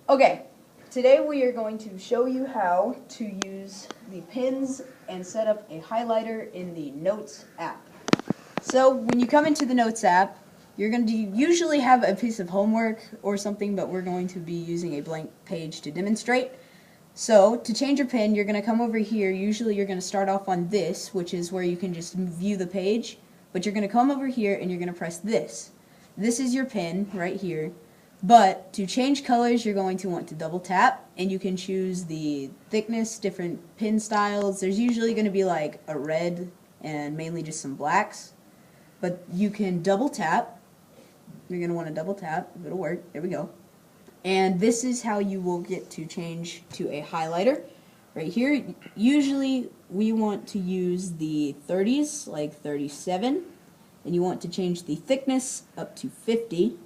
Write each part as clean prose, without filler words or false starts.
Okay, today we are going to show you how to use the pins and set up a highlighter in the Notes app. So when you come into the Notes app, you're going to usually have a piece of homework or something, but we're going to be using a blank page to demonstrate. So to change your pin, you're going to come over here. Usually you're going to start off on this, which is where you can just view the page, but you're going to come over here and you're going to press this. This is your pin right here. But to change colors, you're going to want to double tap, and you can choose the thickness, different pin styles. There's usually going to be like a red and mainly just some blacks. But you can double tap. You're going to want to double tap. It'll work. There we go. And this is how you will get to change to a highlighter. Right here, usually we want to use the 30s, like 37. And you want to change the thickness up to 50.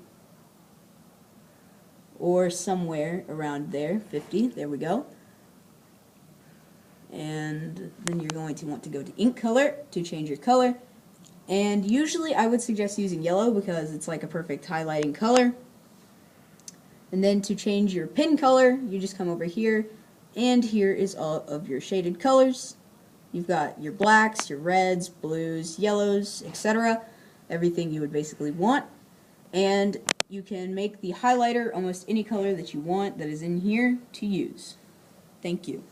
Or somewhere around there, 50, there we go. And then you're going to want to go to ink color to change your color. And usually I would suggest using yellow because it's like a perfect highlighting color. And then to change your pin color, you just come over here, and here is all of your shaded colors. You've got your blacks, your reds, blues, yellows, etc. Everything you would basically want. And you can make the highlighter almost any color that you want that is in here to use. Thank you.